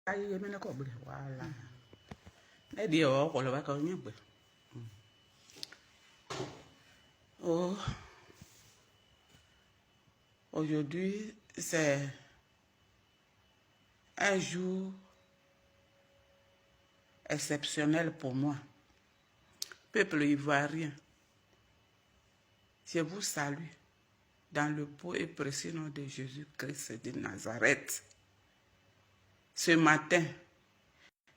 Voilà. Oh, aujourd'hui, c'est un jour exceptionnel pour moi. Peuple ivoirien, je vous salue dans le beau et précieux nom de Jésus-Christ de Nazareth. Ce matin,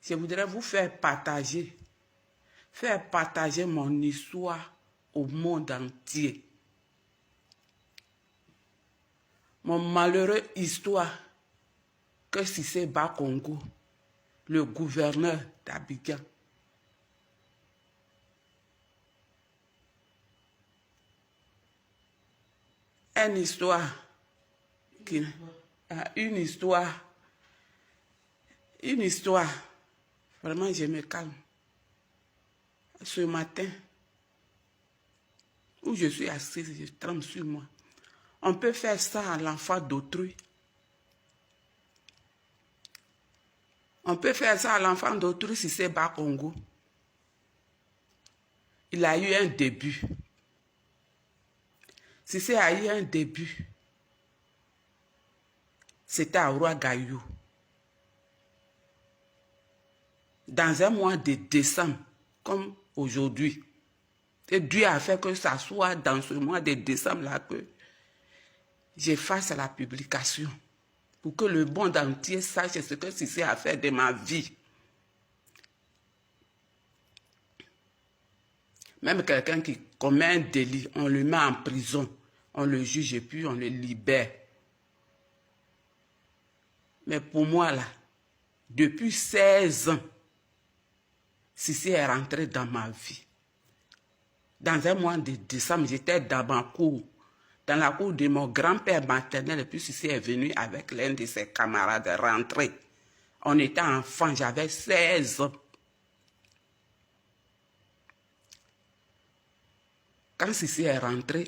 je voudrais vous faire partager mon histoire au monde entier. Mon malheureux histoire que Cissé Bakongo, le gouverneur d'Abidjan, une histoire, vraiment je me calme. Ce matin, où je suis assise, je tremble sur moi. On peut faire ça à l'enfant d'autrui. On peut faire ça à l'enfant d'autrui si c'est Bakongo. Il a eu un début. Si c'est a eu un début, c'était à Ouagadougou. Dans un mois de décembre, comme aujourd'hui. Et Dieu a fait que ça soit dans ce mois de décembre-là que je fasse la publication. Pour que le monde entier sache ce que Cissé a fait de ma vie. Même quelqu'un qui commet un délit, on le met en prison, on le juge et puis on le libère. Mais pour moi, là, depuis 16 ans, Cissé est rentré dans ma vie. Dans un mois de décembre, j'étais dans ma cour, dans la cour de mon grand-père maternel, et puis Cissé est venu avec l'un de ses camarades rentrer. On était enfants, j'avais 16 ans. Quand Cissé est rentré,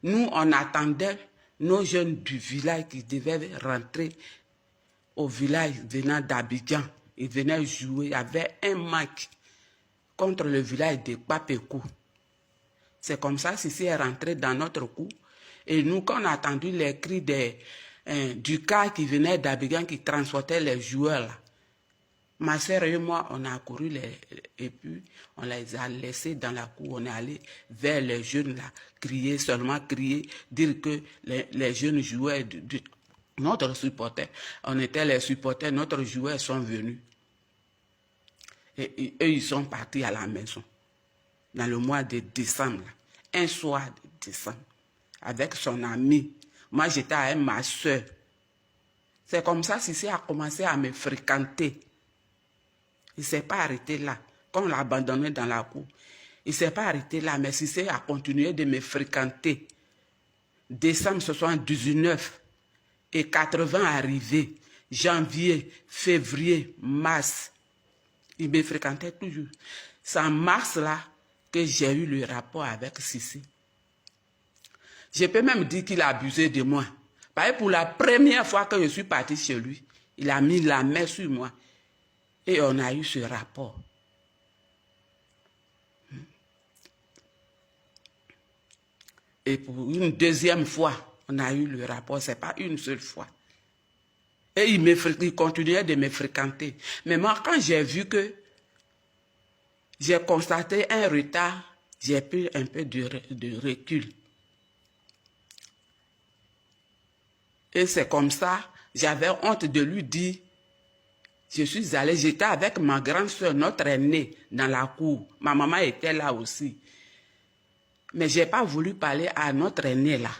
nous, on attendait nos jeunes du village qui devaient rentrer au village venant d'Abidjan. Ils venaient jouer. Il y avait un match contre le village de Papekou. C'est comme ça que Cissé est rentré dans notre cour. Et nous, quand on a entendu les cris du car qui venait d'Abidjan, qui transportait les joueurs, là, ma soeur et moi, on a couru et puis on les a laissés dans la cour. On est allé vers les jeunes là, crier, seulement crier, dire que les jeunes joueurs, notre supporter, on était les supporters, notre joueurs sont venus. Et eux, ils sont partis à la maison. Dans le mois de décembre, là, un soir de décembre, avec son ami. Moi, j'étais avec ma soeur. C'est comme ça que Cissé a commencé à me fréquenter. Il ne s'est pas arrêté là. Quand on l'a abandonné dans la cour, il ne s'est pas arrêté là, mais Cissé a continué de me fréquenter. Décembre 79 et 80 arrivé, janvier, février, mars. Il me fréquentait toujours. C'est en mars là que j'ai eu le rapport avec Cissé. Je peux même dire qu'il a abusé de moi. Parce que pour la première fois que je suis parti chez lui, il a mis la main sur moi. Et on a eu ce rapport. Et pour une deuxième fois, on a eu le rapport. Ce n'est pas une seule fois. Et il continuait de me fréquenter. Mais moi, quand j'ai vu que j'ai constaté un retard, j'ai pris un peu de recul. Et c'est comme ça, j'avais honte de lui dire. Je suis allée, j'étais avec ma grande soeur, notre aînée, dans la cour. Ma maman était là aussi. Mais je n'ai pas voulu parler à notre aînée là.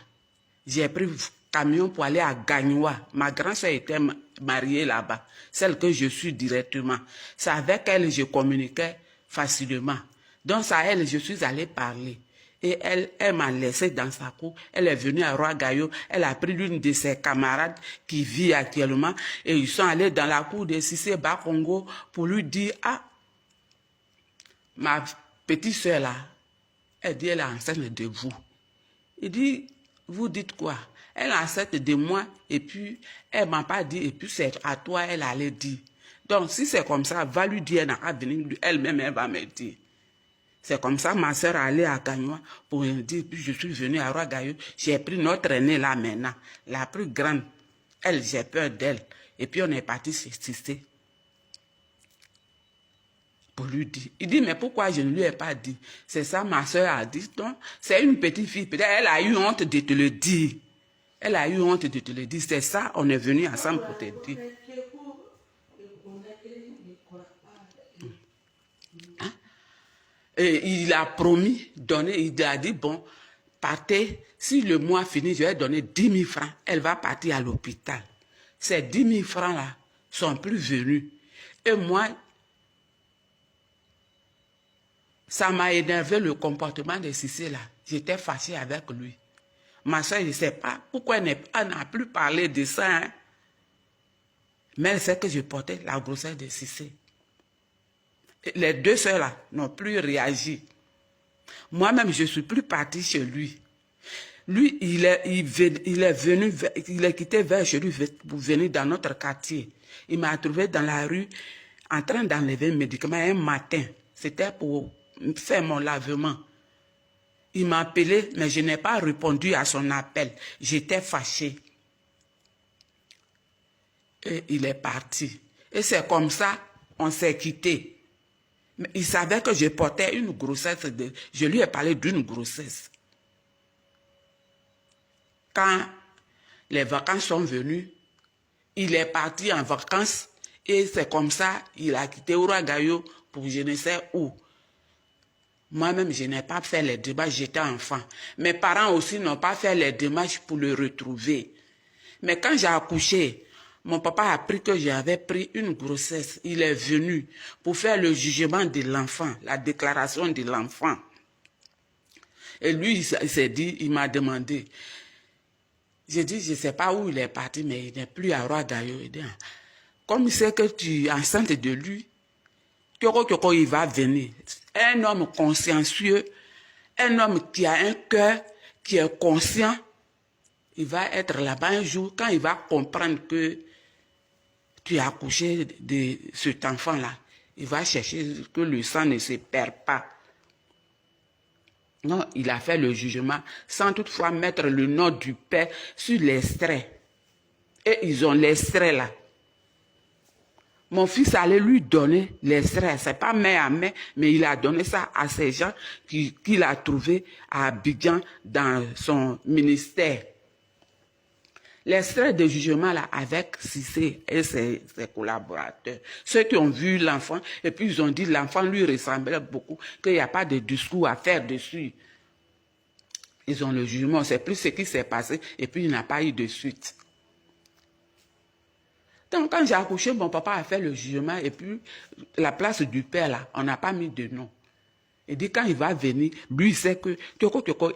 J'ai pris le camion pour aller à Gagnoua. Ma grande soeur était mariée là-bas, celle que je suis directement. C'est avec elle que je communiquais facilement. Donc c'est à elle que je suis allée parler. Et elle m'a laissé dans sa cour. Elle est venue à Ouagadougou. Elle a pris l'une de ses camarades qui vit actuellement. Et ils sont allés dans la cour de Cissé Bakongo pour lui dire, ah, ma petite soeur là, elle dit, elle est enceinte de vous. Il dit, vous dites quoi? Elle est enceinte de moi et puis elle ne m'a pas dit, et puis c'est à toi elle allait dire. Donc, si c'est comme ça, va lui dire, elle n'a qu'à venir, elle-même, elle va me dire. C'est comme ça, ma soeur allait à Gagnoua pour me dire, puis je suis venue à Roi-Gaillou, j'ai pris notre aînée là maintenant, la plus grande. Elle, j'ai peur d'elle. Et puis on est parti chez Cissé pour lui dire. Il dit, mais pourquoi je ne lui ai pas dit? C'est ça, ma soeur a dit. Donc, c'est une petite fille, peut-être elle a eu honte de te le dire. Elle a eu honte de te le dire. C'est ça, on est venu ensemble pour te dire. Hein? Et il a promis, il a dit, bon, partez, si le mois finit, je vais donner 10 000 francs. Elle va partir à l'hôpital. Ces 10 000 francs-là sont plus venus. Et moi, ça m'a énervé le comportement de Cissé là. J'étais fâchée avec lui. Ma soeur, je ne sais pas pourquoi elle n'a plus parlé de ça. Hein? Mais elle sait que je portais la grossesse de Cissé. Les deux soeurs là n'ont plus réagi. Moi-même, je ne suis plus partie chez lui. Lui, il est quitté vers chez lui pour venir dans notre quartier. Il m'a trouvé dans la rue en train d'enlever un médicament un matin. C'était pour faire mon lavement. Il m'a appelé, mais je n'ai pas répondu à son appel. J'étais fâchée. Et il est parti. Et c'est comme ça, on s'est quitté. Mais il savait que je portais une grossesse. Je lui ai parlé d'une grossesse. Quand les vacances sont venues, il est parti en vacances et c'est comme ça il a quitté Roi-Gaillou pour je ne sais où. Moi-même, je n'ai pas fait les démarches, j'étais enfant. Mes parents aussi n'ont pas fait les démarches pour le retrouver. Mais quand j'ai accouché, mon papa a appris que j'avais pris une grossesse. Il est venu pour faire le jugement de l'enfant, la déclaration de l'enfant. Et lui, il s'est dit, il m'a demandé. J'ai dit, je ne sais pas où il est parti, mais il n'est plus à Roi-Gaillou. Comme il sait que tu es enceinte de lui, il va venir. Un homme consciencieux, un homme qui a un cœur, qui est conscient, il va être là-bas un jour, quand il va comprendre que tu as accouché de cet enfant-là, il va chercher que le sang ne se perd pas. Non, il a fait le jugement sans toutefois mettre le nom du père sur l'extrait. Et ils ont l'extrait là. Mon fils allait lui donner l'extrait. Ce n'est pas main à main, mais il a donné ça à ces gens qu'il a trouvés à Abidjan dans son ministère. L'extrait de jugement là avec Cissé et ses collaborateurs. Ceux qui ont vu l'enfant et puis ils ont dit l'enfant lui ressemblait beaucoup, qu'il n'y a pas de discours à faire dessus. Ils ont le jugement, c'est plus ce qui s'est passé et puis il n'a pas eu de suite. Donc quand j'ai accouché, mon papa a fait le jugement et puis la place du père là, on n'a pas mis de nom. Il dit quand il va venir, lui il sait que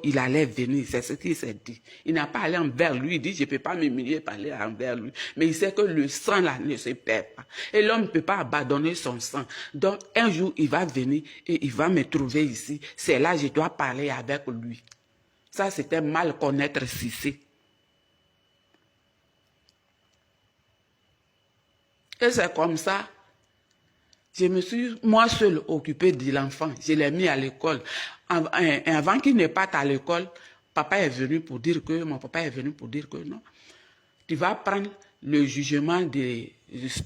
il allait venir, c'est ce qu'il s'est dit. Il n'a pas allé envers lui, il dit je ne peux pas m'humilier par aller envers lui. Mais il sait que le sang là ne se perd pas. Et l'homme ne peut pas abandonner son sang. Donc un jour il va venir et il va me trouver ici. C'est là que je dois parler avec lui. Ça c'était mal connaître Cissé. Et c'est comme ça. Je me suis, moi seule, occupée de l'enfant. Je l'ai mis à l'école. Avant qu'il ne parte à l'école, papa est venu pour dire que, mon papa est venu pour dire que non. Tu vas prendre le jugement de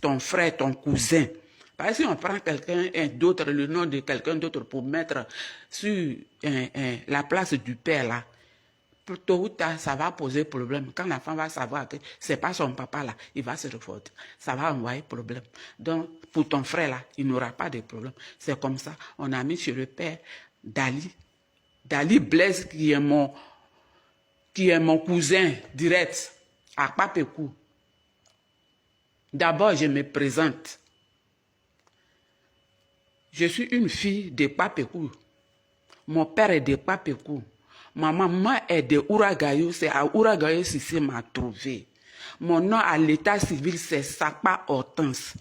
ton frère, ton cousin. Parce que si on prend quelqu'un d'autre, le nom de quelqu'un d'autre pour mettre sur la place du père là, tôt ou tard, ça va poser problème. Quand l'enfant va savoir que ce n'est pas son papa là, il va se refouler. Ça va envoyer problème. Donc, pour ton frère là, il n'aura pas de problème. C'est comme ça. On a mis chez le père Dali Blaise, qui est mon cousin direct à Papekou. D'abord, je me présente. Je suis une fille de Papekou. Mon père est de Papekou. Ma maman est de Roi-Gaillou, c'est à Roi-Gaillou Cissé m'a trouvé. Mon nom à l'état civil, c'est Sakpa Hortense.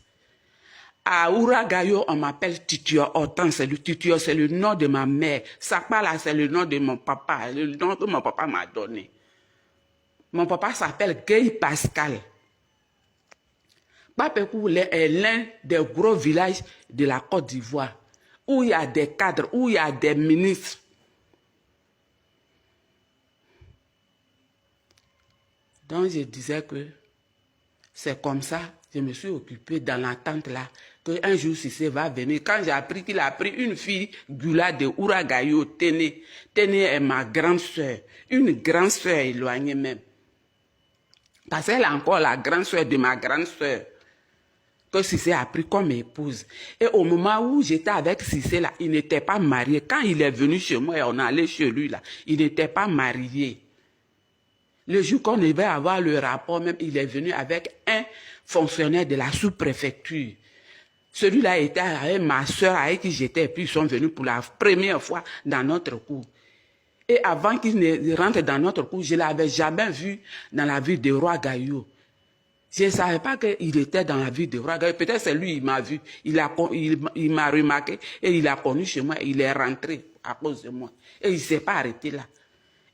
À Roi-Gaillou, on m'appelle Titio Hortense. Le Titio, c'est le nom de ma mère. Sakpa, là, c'est le nom de mon papa, le nom que mon papa m'a donné. Mon papa s'appelle Guy Pascal. Papekou est l'un des gros villages de la Côte d'Ivoire, où il y a des cadres, où il y a des ministres. Donc je disais que c'est comme ça, je me suis occupée dans l'attente là, qu'un jour Cissé va venir. Quand j'ai appris qu'il a pris une fille, Gula de Ouragayo, Téné. Téné est ma grande soeur, une grande soeur éloignée même. Parce qu'elle est encore la grande soeur de ma grande soeur, que Cissé a pris comme épouse. Et au moment où j'étais avec Cissé là, il n'était pas marié. Quand il est venu chez moi et on allait chez lui là, il n'était pas marié. Le jour qu'on devait avoir le rapport même, il est venu avec un fonctionnaire de la sous-préfecture. Celui-là était avec ma soeur avec qui j'étais, et puis ils sont venus pour la première fois dans notre cour. Et avant qu'ils ne rentrent dans notre cour, je ne l'avais jamais vu dans la ville de Ouagayougou. Je ne savais pas qu'il était dans la ville de Ouagayougou. Peut-être c'est lui, il m'a vu, il m'a remarqué, et il a connu chez moi, il est rentré à cause de moi. Et il ne s'est pas arrêté là.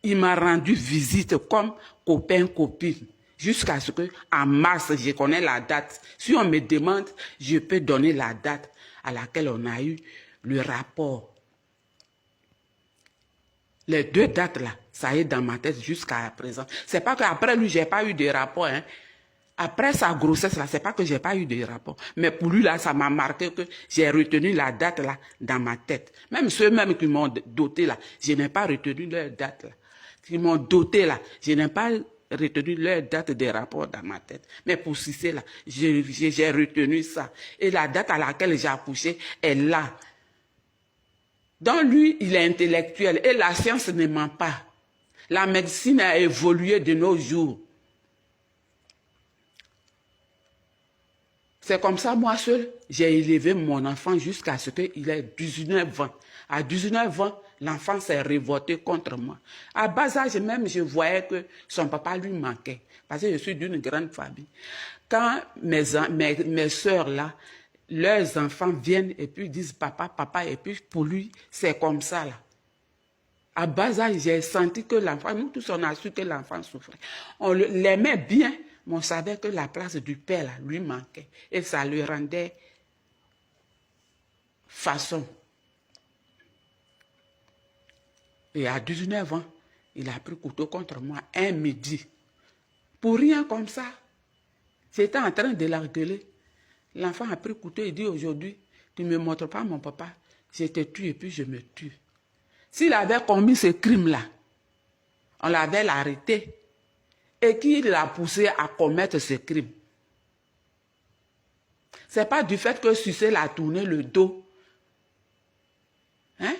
Il m'a rendu visite comme copain-copine. Jusqu'à ce qu'en mars, je connais la date. Si on me demande, je peux donner la date à laquelle on a eu le rapport. Les deux dates là, ça est dans ma tête jusqu'à présent. C'est pas qu'après lui, j'ai pas eu de rapport. Hein. Après sa grossesse là, c'est pas que j'ai pas eu de rapport. Mais pour lui là, ça m'a marqué que j'ai retenu la date là dans ma tête. Même ceux-mêmes qui m'ont doté là, je n'ai pas retenu leur date là. Qui m'ont doté là, je n'ai pas retenu leur date des rapports dans ma tête. Mais pour Cissé là, j'ai retenu ça. Et la date à laquelle j'ai accouché est là. Donc lui, il est intellectuel et la science ne ment pas. La médecine a évolué de nos jours. C'est comme ça, moi seul, j'ai élevé mon enfant jusqu'à ce qu'il ait 19 ans. À 19 ans, l'enfant s'est révolté contre moi. À bas âge même, je voyais que son papa lui manquait. Parce que je suis d'une grande famille. Quand mes soeurs là, leurs enfants viennent et puis disent papa, papa, et puis pour lui, c'est comme ça là. À bas âge, j'ai senti que l'enfant, nous tous on a su que l'enfant souffrait. On l'aimait bien, mais on savait que la place du père là, lui manquait. Et ça lui rendait façon. Et à 19 ans, il a pris couteau contre moi un midi. Pour rien comme ça. J'étais en train de l'engueuler. L'enfant a pris couteau et dit aujourd'hui, tu ne me montres pas mon papa, je te tue et puis je me tue. S'il avait commis ce crime-là, on l'avait arrêté. Et qui l'a poussé à commettre ce crime? Ce n'est pas du fait que Cissé l'a tourné le dos. Hein?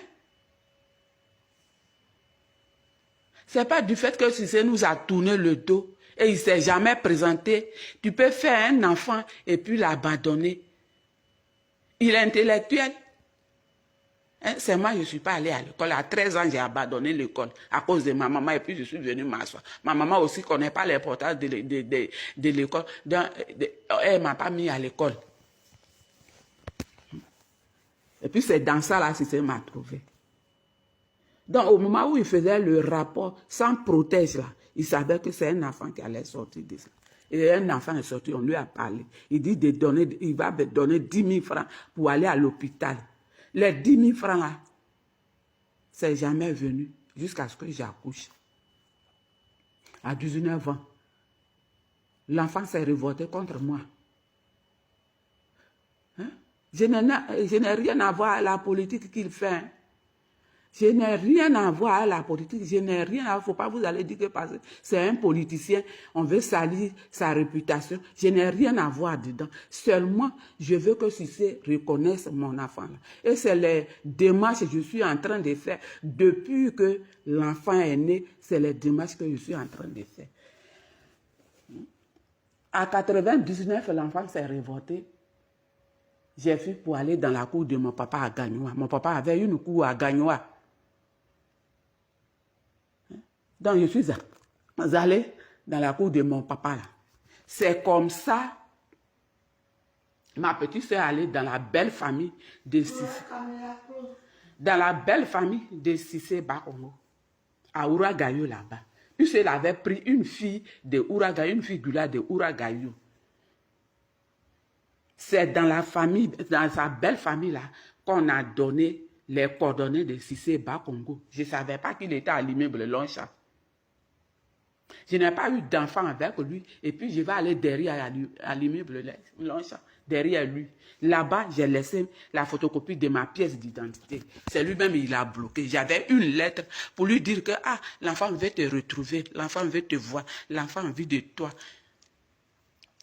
Ce n'est pas du fait que Cissé nous a tourné le dos et il ne s'est jamais présenté. Tu peux faire un enfant et puis l'abandonner. Il est intellectuel. Hein? C'est moi, je ne suis pas allée à l'école. À 13 ans, j'ai abandonné l'école à cause de ma maman et puis je suis venue m'asseoir. Ma maman aussi ne connaît pas l'importance de l'école. Elle ne m'a pas mis à l'école. Et puis c'est dans ça là que Cissé m'a trouvé. Donc, au moment où il faisait le rapport sans protège, là, il savait que c'est un enfant qui allait sortir de ça. Et un enfant est sorti, on lui a parlé. Il dit il va donner 10 000 francs pour aller à l'hôpital. Les 10 000 francs, là, c'est jamais venu jusqu'à ce que j'accouche. À 19 ans, l'enfant s'est révolté contre moi. Hein? Je n'ai rien à voir à la politique qu'il fait. Hein? Je n'ai rien à voir à la politique, je n'ai rien à voir. Il ne faut pas vous aller dire que c'est un politicien, on veut salir sa réputation. Je n'ai rien à voir dedans. Seulement, je veux que Cissé reconnaisse mon enfant. Là. Et c'est les démarches que je suis en train de faire. Depuis que l'enfant est né, c'est les démarches que je suis en train de faire. À 99, l'enfant s'est révolté. J'ai fui pour aller dans la cour de mon papa à Gagnoua. Mon papa avait une cour à Gagnoua. Donc, je suis allée dans la cour de mon papa. Là. C'est comme ça, ma petite soeur est allée dans la belle famille de Cissé. Dans la belle famille de Cissé Bakongo, à Ouragayougou là-bas. Puisqu'elle avait pris une fille de Ouragayougou, une fille Gula de Ouragayougou. C'est dans la famille, dans sa belle famille là, qu'on a donné les coordonnées de Cissé Bakongo. Je ne savais pas qu'il était à l'immeuble Longchamp. Je n'ai pas eu d'enfant avec lui. Et puis, je vais aller derrière à l'immeuble Longchamp, derrière lui. Là-bas, j'ai laissé la photocopie de ma pièce d'identité. C'est lui-même, il a bloqué. J'avais une lettre pour lui dire que l'enfant veut te retrouver, l'enfant veut te voir, l'enfant a envie de toi.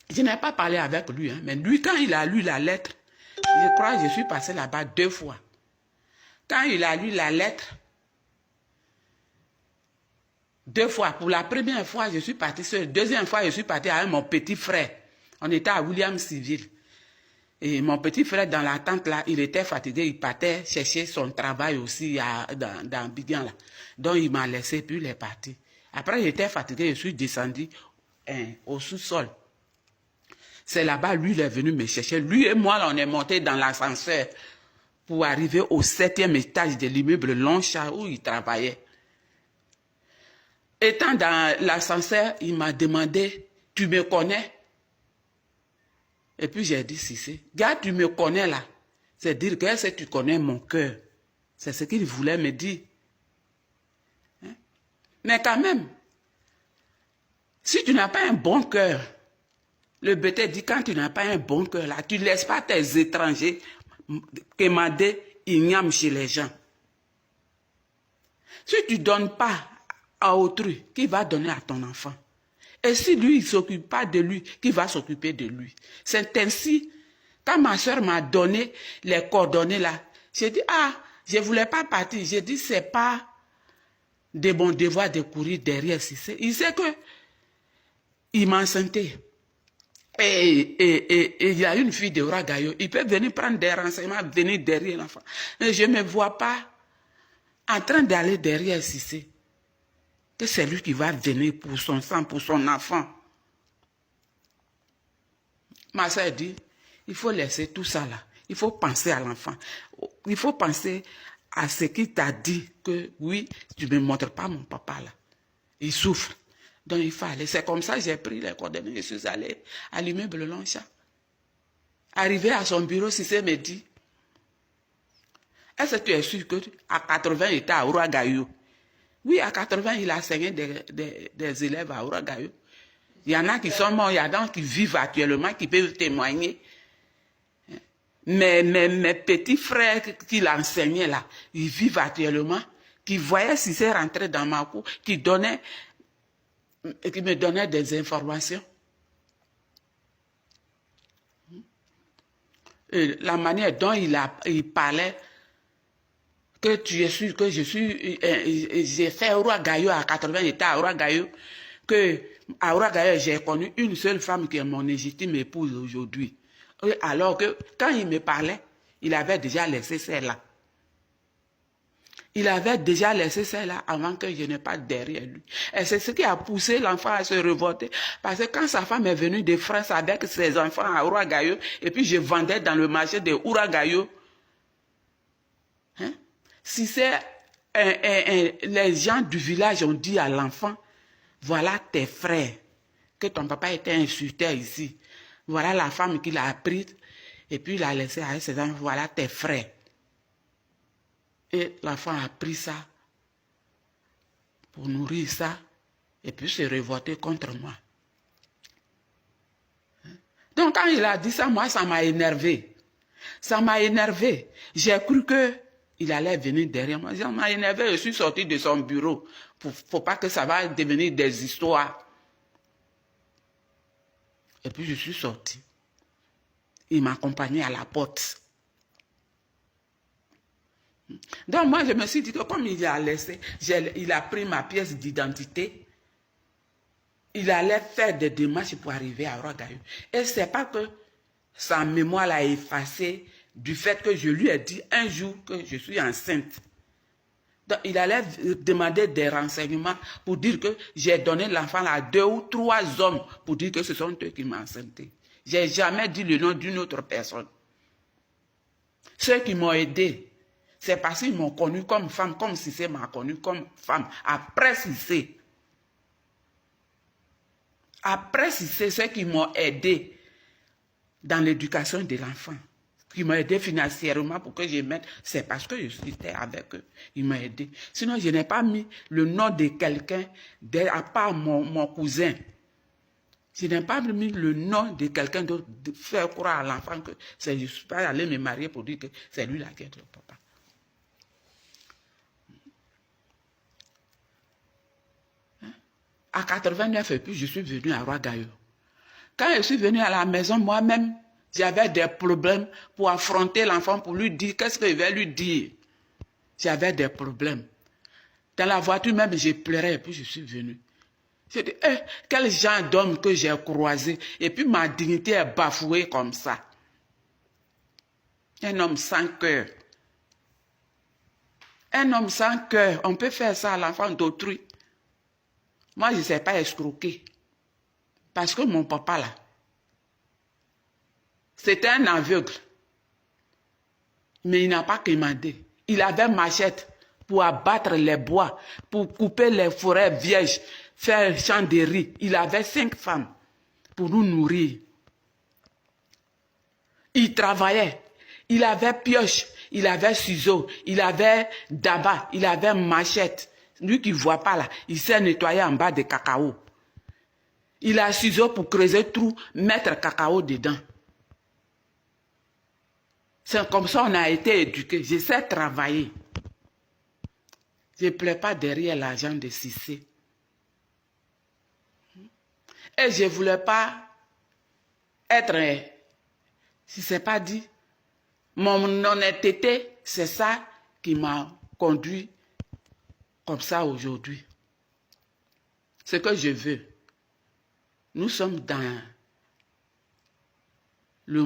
Je n'ai pas parlé avec lui, hein, mais lui, quand il a lu la lettre, je crois que je suis passé là-bas 2 fois. Quand il a lu la lettre, 2 fois. Pour la première fois, je suis parti seul. Deuxième fois, je suis parti avec mon petit frère. On était à William Civil. Et mon petit frère, dans la tente là, il était fatigué. Il partait chercher son travail aussi dans Bigan là. Donc, il m'a laissé, puis il est parti. Après, j'étais fatigué, je suis descendu au sous-sol. C'est là-bas, lui, il est venu me chercher. Lui et moi, là, on est monté dans l'ascenseur pour arriver au 7e étage de l'immeuble Longchamp où il travaillait. Étant dans l'ascenseur, il m'a demandé, tu me connais? Et puis j'ai dit, si. Gars, tu me connais là. C'est dire que est-ce que tu connais mon cœur? C'est ce qu'il voulait me dire. Hein? Mais quand même, si tu n'as pas un bon cœur, le bêta dit, quand tu n'as pas un bon cœur là, tu ne laisses pas tes étrangers quémander ignames chez les gens. Si tu ne donnes pas à autrui, qui va donner à ton enfant? Et si lui, il ne s'occupe pas de lui, qui va s'occuper de lui? C'est ainsi, quand ma soeur m'a donné les coordonnées là, j'ai dit, je ne voulais pas partir. J'ai dit, ce n'est pas de mon devoir de courir derrière Cissé. Il sait que il m'a enceinté. Et il y a une fille de Ouragayo. Il peut venir prendre des renseignements, venir derrière l'enfant. Je ne me vois pas en train d'aller derrière Cissé. Que c'est lui qui va venir pour son sang, pour son enfant. Ma soeur dit, il faut laisser tout ça là. Il faut penser à l'enfant. Il faut penser à ce qu'il t'a dit que oui, tu ne me montres pas mon papa là. Il souffre. Donc il faut aller. C'est comme ça que j'ai pris les coordonnées. Je suis allé à l'immeuble Longchamp. Arrivé à son bureau, Cissé me dit, est-ce que tu es sûr qu'à 80, il était à Ouragayo? Oui, à 80, il a enseigné des élèves à Ouragayo. Il y en a qui sont morts, il y en a qui vivent actuellement, qui peuvent témoigner. Mais mes petits frères qu'il enseignait là, ils vivent actuellement, qui voyaient si c'est rentré dans ma cour, qui me donnaient des informations. Et la manière dont il parlait, que tu es sûr que j'ai fait Ouragayo à 80 états à Ouragayo, que à Ouragayo, j'ai connu une seule femme qui est mon légitime épouse aujourd'hui. Alors que quand il me parlait, il avait déjà laissé celle-là. Il avait déjà laissé celle-là avant que je n'ai pas derrière lui. Et c'est ce qui a poussé l'enfant à se révolter. Parce que quand sa femme est venue de France avec ses enfants à Ouragayo, et puis je vendais dans le marché de Ouragayo, hein? Si c'est les gens du village ont dit à l'enfant, voilà tes frères, que ton papa était insulté ici. Voilà la femme qu'il a prise, et puis il a laissé avec ses enfants, voilà tes frères. Et l'enfant a pris ça pour nourrir ça, et puis se révolter contre moi. Donc quand il a dit ça, moi ça m'a énervé. Ça m'a énervé. J'ai cru qu'il allait venir derrière moi. Ça m'a énervé, je suis sorti de son bureau. Faut pas que ça va devenir des histoires. Et puis je suis sorti. Il m'a accompagné à la porte. Donc moi je me suis dit que comme il a laissé, il a pris ma pièce d'identité, il allait faire des démarches pour arriver à Ouragayo. Et c'est pas que sa mémoire l'a effacé du fait que je lui ai dit un jour que je suis enceinte. Donc il allait demander des renseignements pour dire que j'ai donné l'enfant à 2 ou 3 hommes pour dire que ce sont eux qui m'ont enceinté. Je n'ai jamais dit le nom d'une autre personne. Ceux qui m'ont aidé, c'est parce qu'ils m'ont connu comme femme, comme Cissé m'a connu comme femme. Après Cissé, ceux qui m'ont aidé dans l'éducation de l'enfant, qui m'ont aidé financièrement pour que je mette, c'est parce que j'étais avec eux. Ils m'ont aidé. Sinon, je n'ai pas mis le nom de quelqu'un, à part mon cousin. Je n'ai pas mis le nom de quelqu'un d'autre, de faire croire à l'enfant que je ne suis pas allé me marier pour dire que c'est lui là qui est le papa. À 89 et puis je suis venu à Ouagadougou. Quand je suis venu à la maison, moi-même, j'avais des problèmes pour affronter l'enfant, pour lui dire qu'est-ce que je vais lui dire. J'avais des problèmes. Dans la voiture même, j'ai pleuré et puis je suis venu. Je dis, quel genre d'homme que j'ai croisé. Et puis ma dignité est bafouée comme ça. Un homme sans cœur. Un homme sans cœur, on peut faire ça à l'enfant d'autrui. Moi, je ne sais pas escroquer. Parce que mon papa, là, c'était un aveugle. Mais il n'a pas commandé. Il avait machette pour abattre les bois, pour couper les forêts vierges, faire champ de riz. Il avait 5 femmes pour nous nourrir. Il travaillait. Il avait pioche, il avait ciseaux, il avait daba, il avait machette. Lui qui ne voit pas là, il s'est nettoyé en bas de cacao. Il a ciseaux pour creuser trou, mettre cacao dedans. C'est comme ça qu'on a été éduqués. Je sais travailler. Je ne plais pas derrière l'argent de Cissé. Et je ne voulais pas être, si ce n'est pas dit, mon honnêteté, c'est ça qui m'a conduit comme ça aujourd'hui. Ce que je veux. Nous sommes dans le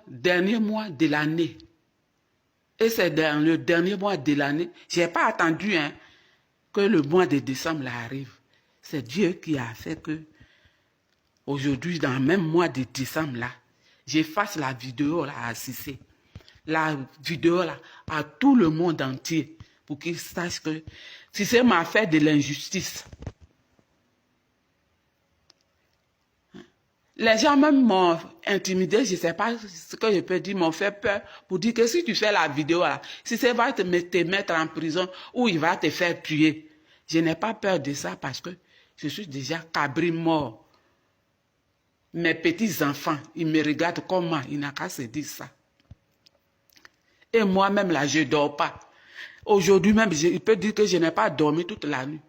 dernier mois de l'année. Et c'est dans le dernier mois de l'année, je n'ai pas attendu que le mois de décembre arrive. C'est Dieu qui a fait que aujourd'hui, dans le même mois de décembre là, je fasse la vidéo là à Cissé. La vidéo là à tout le monde entier pour qu'ils sachent que Cissé m'a fait de l'injustice. Les gens même m'ont intimidé, je ne sais pas ce que je peux dire, m'ont fait peur pour dire que si tu fais la vidéo là, Cissé va te mettre en prison ou il va te faire tuer. Je n'ai pas peur de ça parce que je suis déjà cabri mort. Mes petits-enfants, ils me regardent comment, ils n'ont qu'à se dire ça. Et moi-même là, je ne dors pas. Aujourd'hui même, il peut dire que je n'ai pas dormi toute la nuit.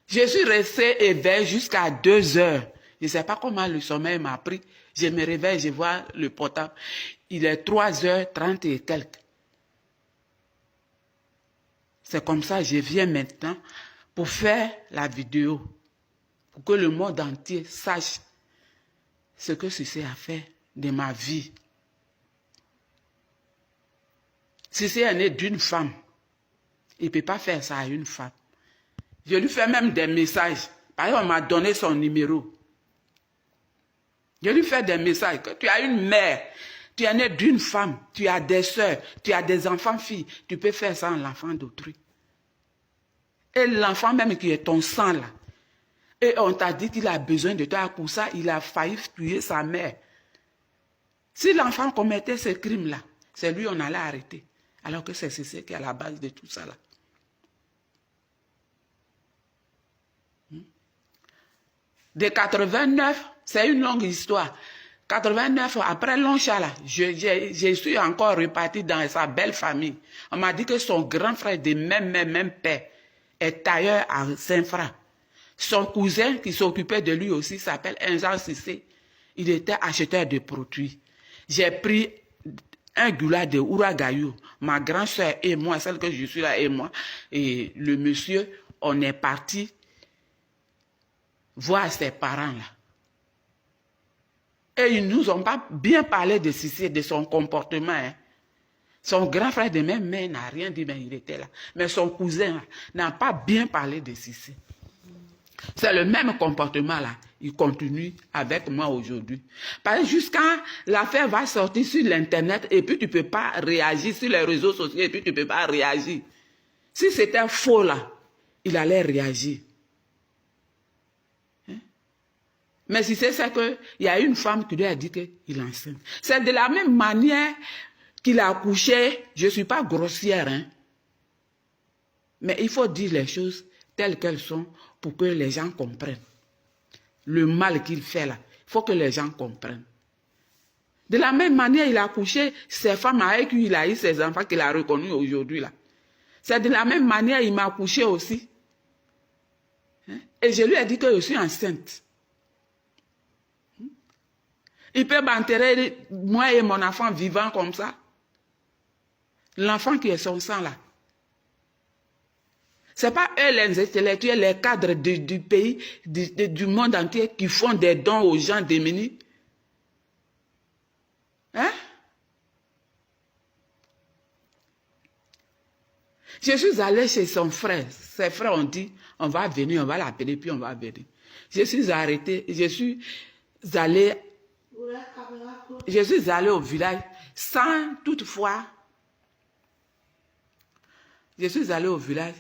Je suis resté éveillé jusqu'à 2 heures. Je ne sais pas comment le sommeil m'a pris. Je me réveille, je vois le portable. Il est 3h30 et quelques. C'est comme ça que je viens maintenant pour faire la vidéo. Pour que le monde entier sache ce que Cissé a fait de ma vie. Cissé est né d'une femme. Il ne peut pas faire ça à une femme. Je lui fais même des messages. Par exemple, on m'a donné son numéro. Je lui fais des messages. Que tu as une mère, tu es né d'une femme, tu as des soeurs, tu as des enfants filles. Tu peux faire ça à l'enfant d'autrui. Et l'enfant même qui est ton sang là. Et on t'a dit qu'il a besoin de toi. Pour ça, il a failli tuer sa mère. Si l'enfant commettait ce crime-là, c'est lui on allait arrêter. Alors que c'est Cissé qui est à la base de tout ça là. De 89, c'est une longue histoire. 89, après Longchat là, je suis encore reparti dans sa belle famille. On m'a dit que son grand frère de même père est tailleur à Saint-Fra. Son cousin qui s'occupait de lui aussi s'appelle Jean Cissé. Il était acheteur de produits. J'ai pris un gula de Ouagadougou. Ma grande soeur et moi, celle que je suis là et moi, et le monsieur, on est parti voir ses parents là. Et ils ne nous ont pas bien parlé de Cissé, de son comportement. Hein. Son grand frère de même mère n'a rien dit, mais il était là. Mais son cousin n'a pas bien parlé de Cissé. C'est le même comportement là. Il continue avec moi aujourd'hui. Parce que jusqu'à l'affaire va sortir sur l'internet et puis tu ne peux pas réagir sur les réseaux sociaux et puis tu ne peux pas réagir. Si c'était faux là, il allait réagir. Mais si c'est ça qu'il y a une femme qui lui a dit qu'il est enceinte. C'est de la même manière qu'il a accouché. Je ne suis pas grossière, hein. Mais il faut dire les choses telles qu'elles sont pour que les gens comprennent. Le mal qu'il fait là, il faut que les gens comprennent. De la même manière, il a accouché ses femmes avec qui il a eu ses enfants qu'il a reconnus aujourd'hui là. C'est de la même manière il m'a accouché aussi. Hein? Et je lui ai dit que je suis enceinte. Il peut m'enterrer, moi et mon enfant vivant comme ça. L'enfant qui est son sang là. Ce n'est pas eux les intellectuels, les cadres du pays, du monde entier qui font des dons aux gens démunis. Hein? Je suis allé chez son frère. Ses frères ont dit, on va venir, on va l'appeler, puis on va venir. Je suis arrêté, je suis allé au village sans toutefois. Je suis allé au village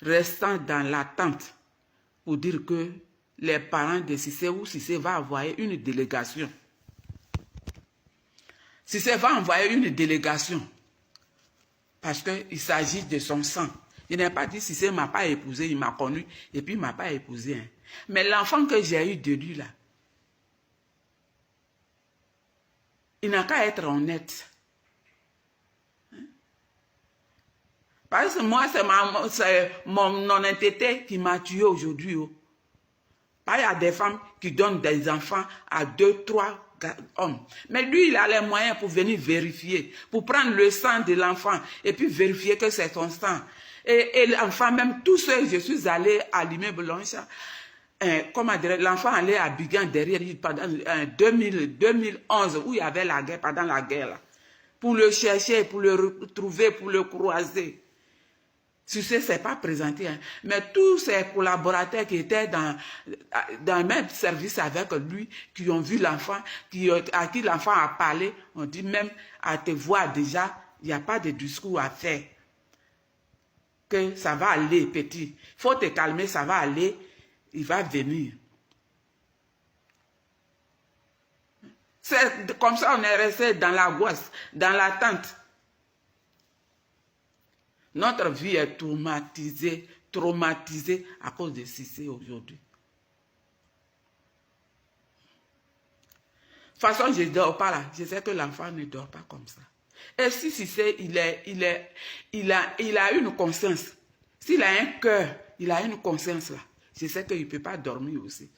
restant dans l'attente pour dire que les parents de Cissé ou Cissé va envoyer une délégation. Cissé va envoyer une délégation parce qu'il s'agit de son sang. Il n'a pas dit Cissé ne m'a pas épousé, il m'a connu et puis il ne m'a pas épousé. Hein. Mais l'enfant que j'ai eu de lui là, il n'a qu'à être honnête. Parce que moi, c'est mon honnêteté qui m'a tué aujourd'hui. Oh. Il y a des femmes qui donnent des enfants à 2, 3 hommes. Mais lui, il a les moyens pour venir vérifier, pour prendre le sang de l'enfant et puis vérifier que c'est son sang. Et l'enfant, même tous ceux, je suis allé à l'immeuble Blancha, comment dire, l'enfant allait à Bigan derrière, pendant 2011, où il y avait la guerre, pendant la guerre, là, pour le chercher, pour le retrouver, pour le croiser. Cissé ne s'est pas présenté, hein. Mais tous ses collaborateurs qui étaient dans le même service avec lui, qui ont vu l'enfant, à qui l'enfant a parlé, on dit même à te voir déjà, il n'y a pas de discours à faire. Que ça va aller, petit. Il faut te calmer, ça va aller, il va venir. C'est comme ça on est resté dans l'angoisse, dans l'attente. Notre vie est traumatisée à cause de Cissé aujourd'hui. De toute façon, je ne dors pas là. Je sais que l'enfant ne dort pas comme ça. Et si Cissé, il a une conscience. S'il a un cœur, il a une conscience là. Je sais qu'il ne peut pas dormir aussi.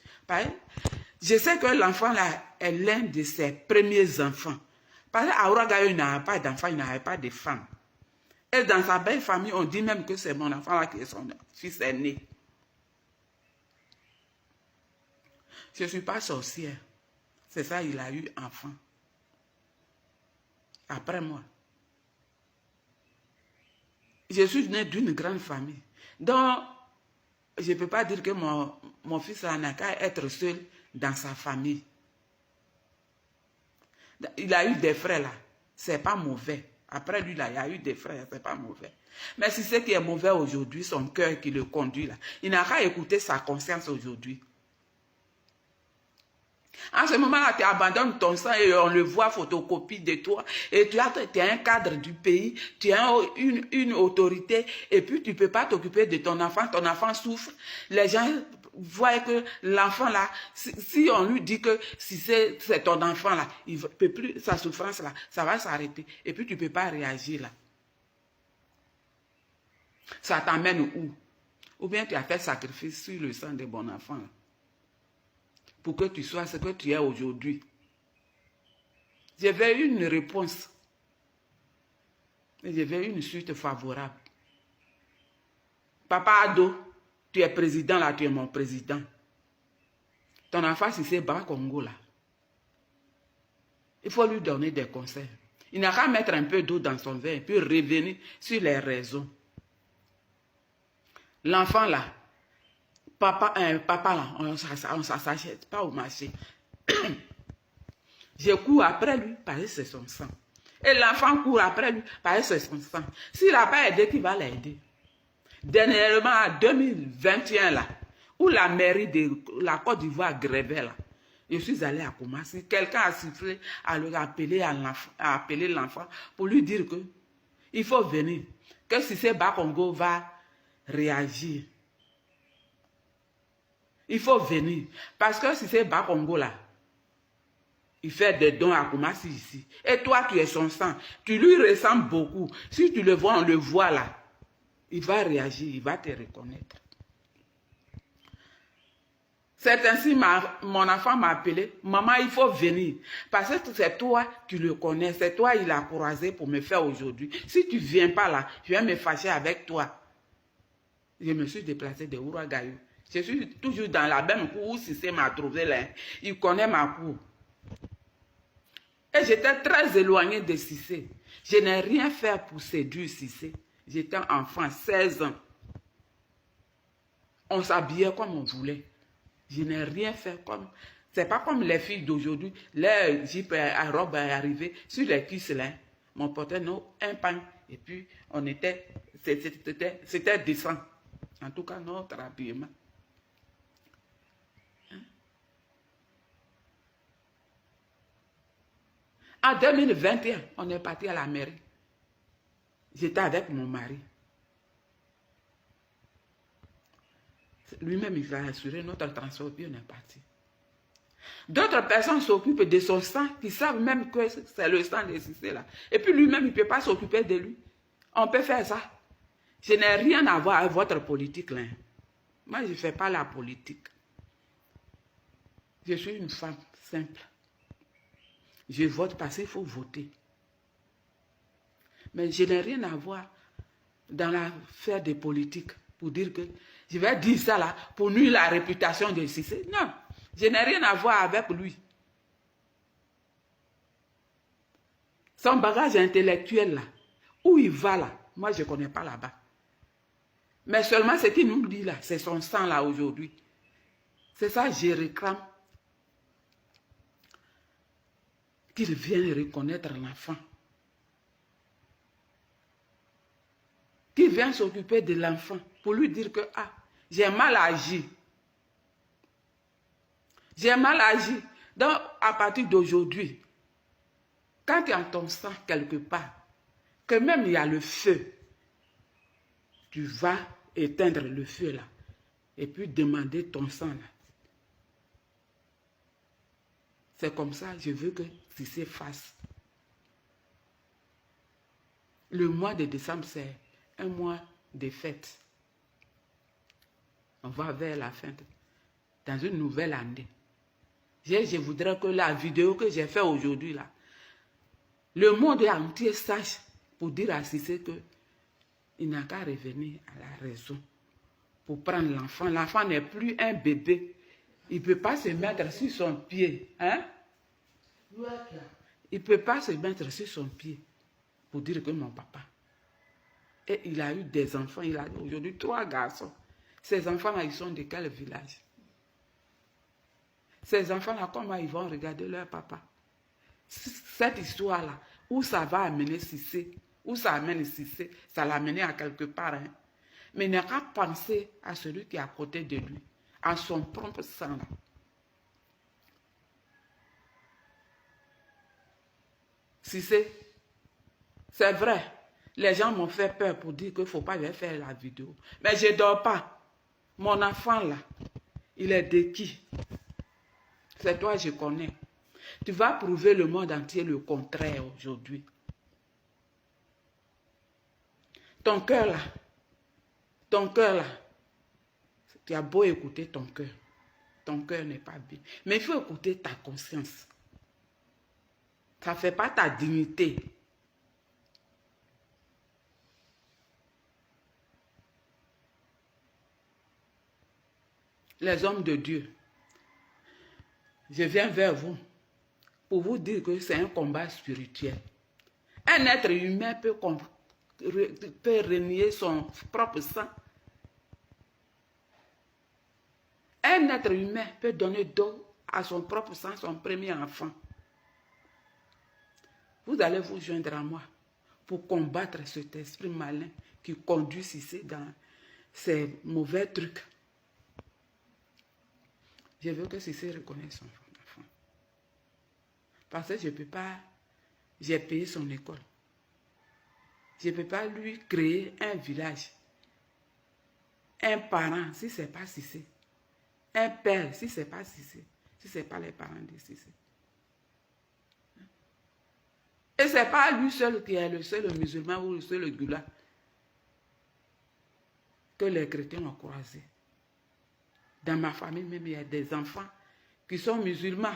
Je sais que l'enfant là est l'un de ses premiers enfants. Parce qu'à Ouragaï, il n'avait pas d'enfant, il n'avait pas de femme. Et dans sa belle famille, on dit même que c'est mon enfant là qui est son fils aîné. Je ne suis pas sorcière. C'est ça, il a eu enfant. Après moi. Je suis née d'une grande famille. Donc, je ne peux pas dire que mon fils n'a qu'à être seul dans sa famille. Il a eu des frères là. Ce n'est pas mauvais. Après lui, là, il y a eu des frères, ce n'est pas mauvais. Mais si ce qui est mauvais aujourd'hui, son cœur qui le conduit là, il n'a qu'à écouter sa conscience aujourd'hui. En ce moment-là, tu abandonnes ton sang et on le voit photocopie de toi. Et tu es un cadre du pays, tu as une autorité et puis tu ne peux pas t'occuper de ton enfant souffre. Les gens voient que l'enfant là, si on lui dit que si c'est ton enfant là, il ne peut plus, sa souffrance là, ça va s'arrêter. Et puis tu ne peux pas réagir là. Ça t'amène où? Ou bien tu as fait sacrifice sur le sang de bon enfant là. Pour que tu sois ce que tu es aujourd'hui. J'avais une réponse. Et j'avais une suite favorable. Papa Ado, tu es président là, tu es mon président. Ton enfant, si c'est Bas Congo là. Il faut lui donner des conseils. Il n'a qu'à mettre un peu d'eau dans son verre et puis revenir sur les raisons. L'enfant là, papa là, on ne s'achète pas au marché. Je cours après lui parce que c'est son sang. Et l'enfant court après lui parce que c'est son sang. S'il n'a pas aidé, qui va l'aider? Dernièrement, en 2021, là, où la mairie de la Côte d'Ivoire grévait, là, Je suis allée à Koumassi. Quelqu'un a sifflé, a appelé l'enfant pour lui dire que il faut venir. Que si c'est Bakongo va réagir. Il faut venir. Parce que si c'est Bakongo là, il fait des dons à Koumassi ici. Et toi, tu es son sang. Tu lui ressembles beaucoup. Si tu le vois, on le voit là. Il va réagir, il va te reconnaître. C'est ainsi mon enfant m'a appelé. Maman, il faut venir. Parce que c'est toi, tu le connais. C'est toi, il a croisé pour me faire aujourd'hui. Si tu ne viens pas là, je vais me fâcher avec toi. Je me suis déplacée de Ouagaïou. Je suis toujours dans la même cour où Cissé m'a trouvé là. Il connaît ma cour. Et j'étais très éloignée de Cissé. Je n'ai rien fait pour séduire Cissé. J'étais enfant, 16 ans. On s'habillait comme on voulait. Je n'ai rien fait comme... C'est pas comme les filles d'aujourd'hui. Les jeep à robe est arrivé sur les cuisses là. Mon portait un pain. Et puis, on était... C'était décent. En tout cas, notre habillement. En 2021, on est parti à la mairie. J'étais avec mon mari. Lui-même, il va assurer notre transport, puis on est parti. D'autres personnes s'occupent de son sang, qui savent même que c'est le sang de Cissé là. Et puis lui-même, il ne peut pas s'occuper de lui. On peut faire ça. Je n'ai rien à voir avec votre politique là. Moi, je ne fais pas la politique. Je suis une femme simple. Je vote parce qu'il faut voter. Mais je n'ai rien à voir dans l'affaire des politiques pour dire que je vais dire ça là pour nuire la réputation de Cissé. Non, je n'ai rien à voir avec lui. Son bagage intellectuel là, où il va là, moi je ne connais pas là-bas. Mais seulement ce qu'il nous dit là, c'est son sang là aujourd'hui. C'est ça que je réclame. Qu'il vienne reconnaître l'enfant. Qu'il vienne s'occuper de l'enfant pour lui dire que ah, j'ai mal agi. J'ai mal agi. Donc, à partir d'aujourd'hui, quand tu entends ça quelque part, que même il y a le feu, tu vas éteindre le feu là et puis demander ton sang là. C'est comme ça, je veux que Cissé fasse. Le mois de décembre, c'est un mois de fête. On va vers la fin, dans une nouvelle année. Je voudrais que la vidéo que j'ai faite aujourd'hui, là, le monde entier sache pour dire à Cissé qu'il n'a qu'à revenir à la raison pour prendre l'enfant. L'enfant n'est plus un bébé. Il ne peut pas se mettre sur son pied. Hein? Il ne peut pas se mettre sur son pied pour dire que mon papa. Et il a eu des enfants. Il a aujourd'hui 3 garçons. Ces enfants-là, ils sont de quel village? Ces enfants-là, comment ils vont regarder leur papa? Cette histoire-là, où ça va amener Cissé, où ça amène Cissé, ça l'a amené à quelque part. Hein? Mais il n'a qu'à penser à celui qui est à côté de lui, à son propre sang. Là. Cissé, c'est vrai, les gens m'ont fait peur pour dire qu'il ne faut pas lui faire la vidéo. Mais je ne dors pas. Mon enfant là, il est de qui? C'est toi, je connais. Tu vas prouver le monde entier le contraire aujourd'hui. Ton cœur là, tu as beau écouter ton cœur n'est pas bien. Mais il faut écouter ta conscience. Ça ne fait pas ta dignité. Les hommes de Dieu, je viens vers vous pour vous dire que c'est un combat spirituel. Un être humain peut renier son propre sang. Un être humain peut donner don à son propre sang, son premier enfant. Vous allez vous joindre à moi pour combattre cet esprit malin qui conduit Cissé dans ces mauvais trucs. Je veux que Cissé reconnaisse son enfant. Parce que je ne peux pas, j'ai payé son école. Je ne peux pas lui créer un village. Un parent, si ce n'est pas Cissé. Un père, si ce n'est pas Cissé. Si ce n'est pas les parents de Cissé. Et ce n'est pas lui seul qui est le seul musulman ou le seul goula que les chrétiens ont croisé. Dans ma famille même, il y a des enfants qui sont musulmans.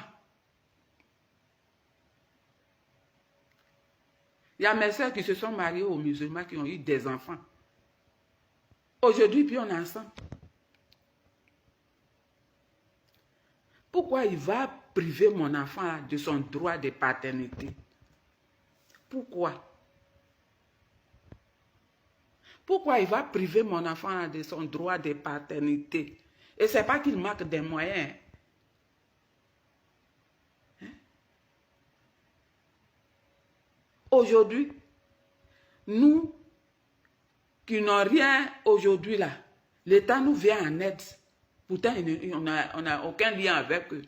Il y a mes soeurs qui se sont mariées aux musulmans qui ont eu des enfants. Aujourd'hui, puis on est ensemble. Pourquoi il va priver mon enfant de son droit de paternité? Pourquoi? Pourquoi il va priver mon enfant de son droit de paternité? Et ce n'est pas qu'il manque des moyens. Hein? Aujourd'hui, nous qui n'ont rien aujourd'hui là, l'État nous vient en aide. Pourtant, on n'a aucun lien avec eux.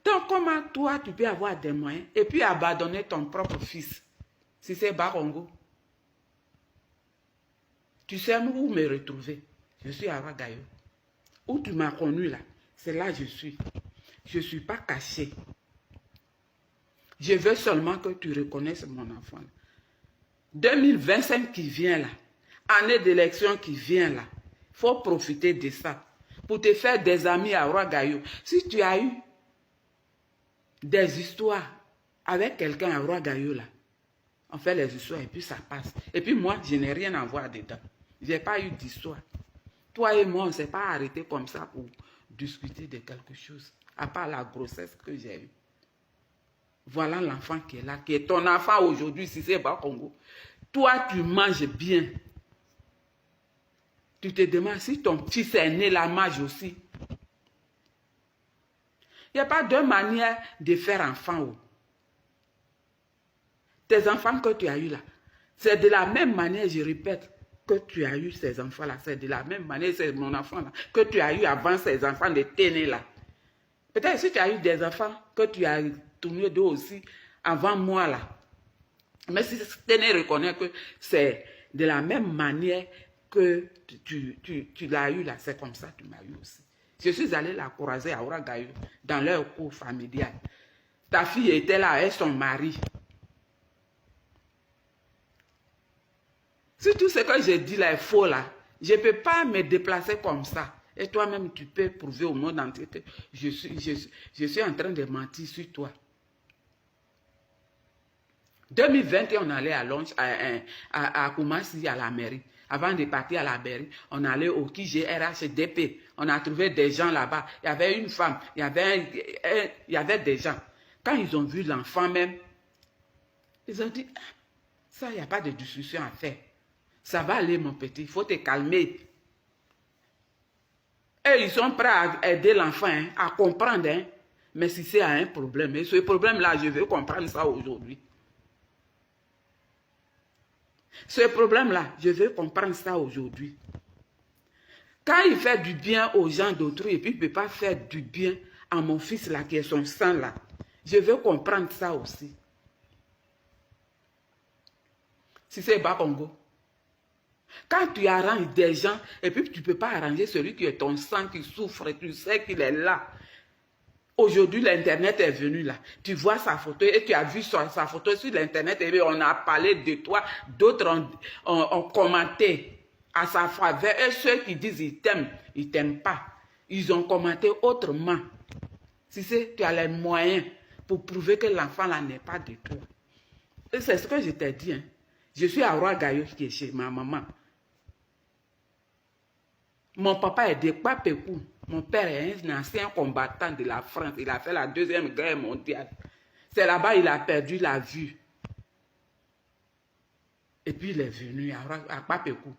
Donc, comment toi, tu peux avoir des moyens et puis abandonner ton propre fils? Si c'est Barongo. Tu sais où me retrouver. Je suis à Ouagaïo. Où tu m'as connu là, c'est là que je suis. Je ne suis pas caché. Je veux seulement que tu reconnaisses mon enfant. 2025 qui vient là, année d'élection qui vient là, il faut profiter de ça pour te faire des amis à Ouagaïo. Si tu as eu des histoires avec quelqu'un à Ouagaïo là, on fait les histoires et puis ça passe. Et puis moi, je n'ai rien à voir dedans. Je n'ai pas eu d'histoire. Toi et moi, on ne s'est pas arrêté comme ça pour discuter de quelque chose, à part la grossesse que j'ai eue. Voilà l'enfant qui est là, qui est ton enfant aujourd'hui, si c'est bas Congo. Toi, tu manges bien. Tu te demandes si ton fils est né là, mange aussi. Il n'y a pas deux manières de faire enfant. Tes enfants que tu as eus là, c'est de la même manière, je répète, que tu as eu ces enfants-là. C'est de la même manière, c'est mon enfant là, que tu as eu avant ces enfants de t'aimer là. Peut-être si tu as eu des enfants que tu as tourné d'eux aussi avant moi là. Mais si Téné reconnaît que c'est de la même manière que tu l'as eu là, c'est comme ça que tu m'as eu aussi. Je suis allée la croiser à Ouagaïo, dans leur cour familial. Ta fille était là avec son mari. Si tout ce que j'ai dit là est faux là, je ne peux pas me déplacer comme ça. Et toi-même, tu peux prouver au monde entier que je suis en train de mentir sur toi. 2021, on allait à Longe, à Koumassi, à la mairie. Avant de partir à la mairie, on allait au KGRHDP. On a trouvé des gens là-bas. Il y avait une femme, il y avait des gens. Quand ils ont vu l'enfant même, ils ont dit, ça, il n'y a pas de discussion à faire. Ça va aller, mon petit, il faut te calmer. Et ils sont prêts à aider l'enfant, hein, à comprendre. Hein. Mais si c'est un problème, et ce problème-là, je veux comprendre ça aujourd'hui. Ce problème-là, je veux comprendre ça aujourd'hui. Quand il fait du bien aux gens d'autrui, et puis il ne peut pas faire du bien à mon fils là, qui est son sang là, je veux comprendre ça aussi. Si c'est Bakongo. Quand tu arranges des gens, et puis tu ne peux pas arranger celui qui est ton sang, qui souffre, tu sais qu'il est là. Aujourd'hui, l'Internet est venu là. Tu vois sa photo et tu as vu sa photo sur l'Internet et on a parlé de toi. D'autres ont commenté à sa faveur. Et ceux qui disent ils ne t'aiment pas. Ils ont commenté autrement. Si c'est, tu as les moyens pour prouver que l'enfant là n'est pas de toi. Et c'est ce que je t'ai dit. Hein. Je suis à Ouagaïo qui est chez ma maman. Mon papa est de Papékou. Mon père est un ancien combattant de la France. Il a fait la Deuxième Guerre mondiale. C'est là-bas qu'il a perdu la vue. Et puis il est venu à Papékou.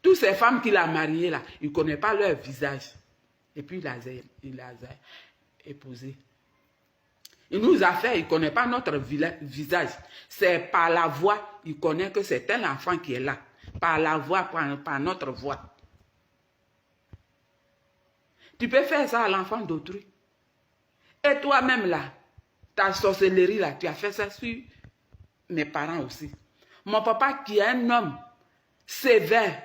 Toutes ces femmes qu'il a mariées là, il ne connaît pas leur visage. Et puis il les a épousées. Il nous a fait, il ne connaît pas notre visage. C'est par la voix, il connaît que c'est un enfant qui est là. Par la voix, par notre voix. Tu peux faire ça à l'enfant d'autrui. Et toi-même là, ta sorcellerie là, tu as fait ça sur mes parents aussi. Mon papa qui est un homme sévère,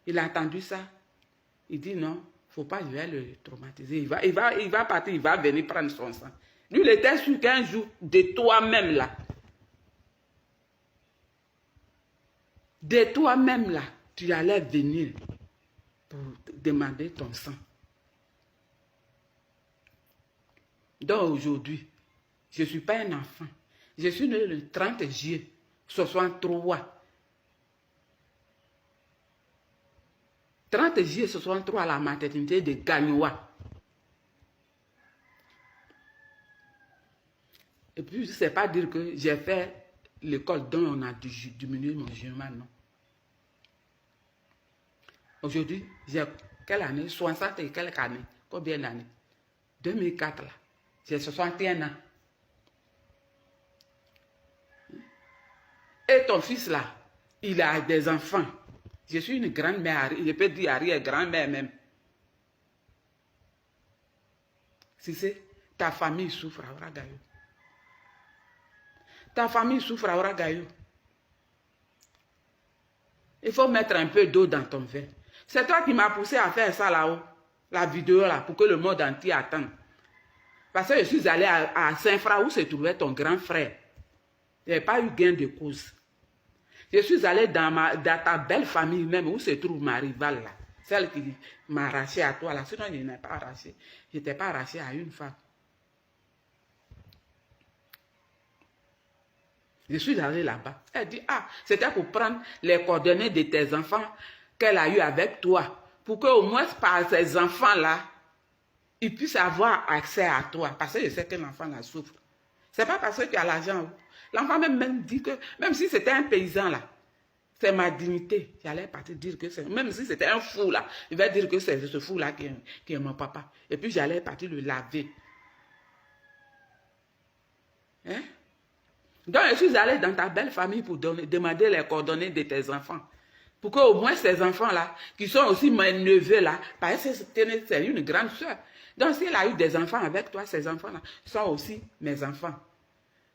il a entendu ça. Il dit non, faut pas, je vais le traumatiser. Il va partir, il va venir prendre son sang. Lui, il était sûr qu'un jour, de toi-même là, tu allais venir pour demander ton sang. Donc aujourd'hui, je ne suis pas un enfant. Je suis né le 30 juillet 63. 30 juillet 63 à la maternité de Gagnoua. Et puis, je ne sais pas dire que j'ai fait l'école dont on a diminué mon musulman, non. Aujourd'hui, j'ai quelle année? 60 et quelques années. Combien d'années? 2004 là. J'ai 61 ans. Et ton fils là, il a des enfants. Je suis une grand-mère, je peux dire arrière-grand-mère même. Si c'est ta famille souffre à Ouagaïo. Ta famille souffre à Ouagaïo. Il faut mettre un peu d'eau dans ton verre. C'est toi qui m'as poussé à faire ça là-haut, la vidéo là, pour que le monde entier attende. Parce que je suis allé à Saint-Fra où se trouvait ton grand frère. Il n'y avait pas eu gain de cause. Je suis allé dans ta belle famille même où se trouve ma rivale là. Celle qui m'a arraché à toi là. Sinon, je n'ai pas arraché. Je n'étais pas arraché à une femme. Je suis allé là-bas. Elle dit, ah, c'était pour prendre les coordonnées de tes enfants qu'elle a eu avec toi. Pour qu'au moins par ces enfants-là, ils puissent avoir accès à toi. Parce que je sais que l'enfant la souffre. Ce n'est pas parce que tu as l'argent. L'enfant même dit que, même si c'était un paysan là, c'est ma dignité. J'allais partir dire que c'est, même si c'était un fou là, il va dire que c'est ce fou là qui est mon papa. Et puis j'allais partir le laver. Hein? Donc je suis allée dans ta belle famille pour demander les coordonnées de tes enfants. Pour qu'au moins ces enfants-là, qui sont aussi mes neveux là, parce que c'est une grande soeur. Donc si elle a eu des enfants avec toi, ces enfants-là sont aussi mes enfants.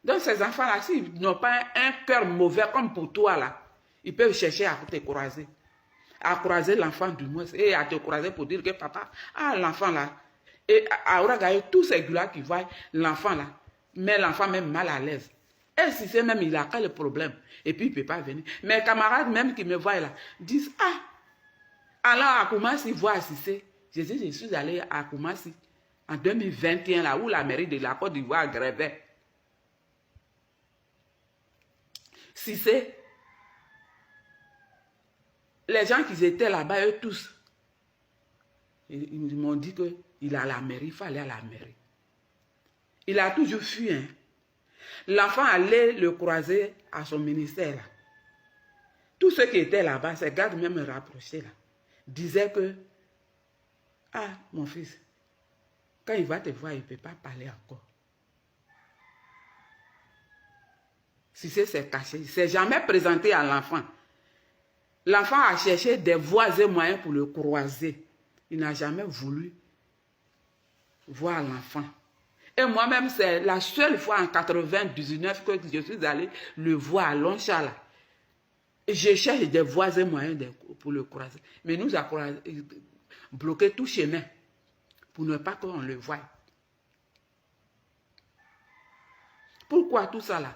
Donc ces enfants-là, s'ils n'ont pas un cœur mauvais comme pour toi là, ils peuvent chercher à te croiser. À croiser l'enfant du moins, et à te croiser pour dire que papa, ah l'enfant là, et à Ouagaïo, tous ces gars qui voient l'enfant là, mais l'enfant même mal à l'aise. Et si c'est même, il a quel problème, et puis il ne peut pas venir. Mes camarades même qui me voient là, disent, ah, alors à Koumassi, voir si c'est. Je suis allé à Koumassi en 2021 là, où la mairie de la Côte d'Ivoire grèvait. Si c'est les gens qui étaient là-bas, eux tous, ils m'ont dit qu'il a à la mairie, il fallait à la mairie. Il a toujours fui. Hein. L'enfant allait le croiser à son ministère. Là. Tous ceux qui étaient là-bas, ces gardes même me rapprochaient là, disaient que, ah, mon fils, quand il va te voir, il ne peut pas parler encore. Si c'est caché, il ne s'est jamais présenté à l'enfant. L'enfant a cherché des voies et moyens pour le croiser. Il n'a jamais voulu voir l'enfant. Et moi-même, c'est la seule fois en 99 que je suis allé le voir à Lonchala. Je cherche des voies et moyens pour le croiser. Mais nous avons bloqué tout chemin pour ne pas qu'on le voie. Pourquoi tout ça là?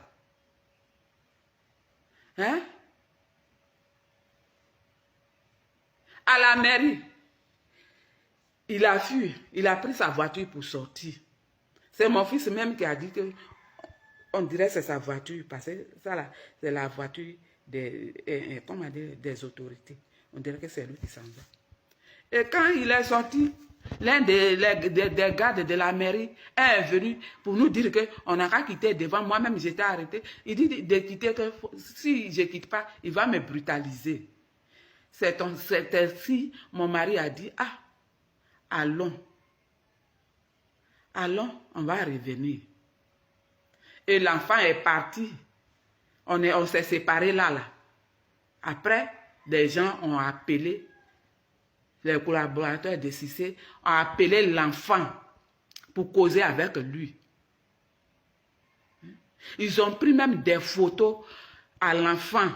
Hein? À la mairie, il a fui, il a pris sa voiture pour sortir. C'est mon fils même qui a dit que on dirait que c'est sa voiture, parce que ça là, c'est la voiture des, comment dire, des autorités. On dirait que c'est lui qui s'en va. Et quand il est sorti, l'un des gardes de la mairie est venu pour nous dire qu'on n'a qu'à quitter devant. Moi-même, j'étais arrêté. Il dit de quitter, que si je ne quitte pas, il va me brutaliser. C'est ainsi, mon mari a dit, ah, allons, on va revenir. Et l'enfant est parti. On s'est séparés là. Après, des gens ont appelé les collaborateurs de Cissé ont appelé l'enfant pour causer avec lui. Ils ont pris même des photos à l'enfant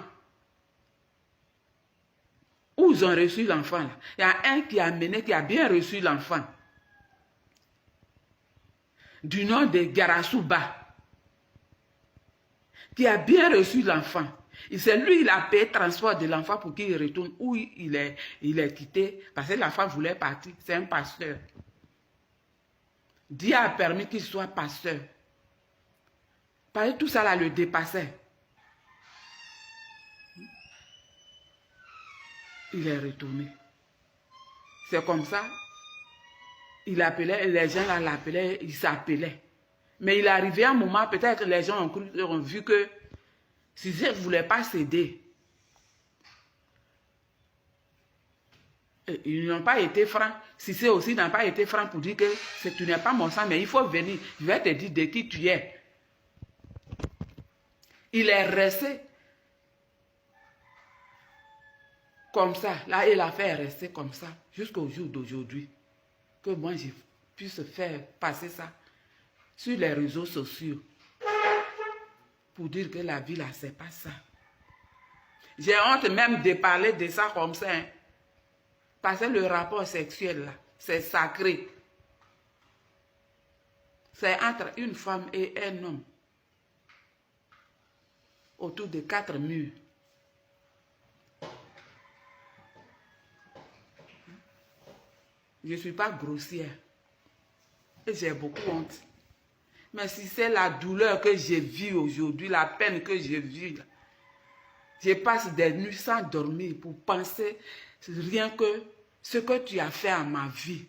où ils ont reçu l'enfant. Il y a un qui a mené, qui a bien reçu l'enfant, du nom de Garasuba, qui a bien reçu l'enfant. C'est lui, il a payé le transport de l'enfant pour qu'il retourne où il est quitté, parce que l'enfant voulait partir. C'est un pasteur. Dieu a permis qu'il soit pasteur. Parce que tout ça là le dépassait. Il est retourné. C'est comme ça. Il appelait, les gens là l'appelaient, il s'appelait. Mais il est arrivé un moment, peut-être que les gens ont vu que Cissé ne voulait pas céder. Et ils n'ont pas été francs. Cissé aussi n'a pas été franc pour dire que tu n'es pas mon sang, mais il faut venir. Je vais te dire de qui tu es. Il est resté comme ça. Là, il a fait rester comme ça jusqu'au jour d'aujourd'hui. Que moi, je puisse faire passer ça sur les réseaux sociaux pour dire que la vie, là, c'est pas ça. J'ai honte même de parler de ça comme ça. Hein. Parce que le rapport sexuel, là, c'est sacré. C'est entre une femme et un homme. Autour de 4 murs. Je ne suis pas grossière. Et j'ai beaucoup honte. Mais si c'est la douleur que j'ai vue aujourd'hui, la peine que j'ai vue, je passe des nuits sans dormir pour penser rien que ce que tu as fait à ma vie.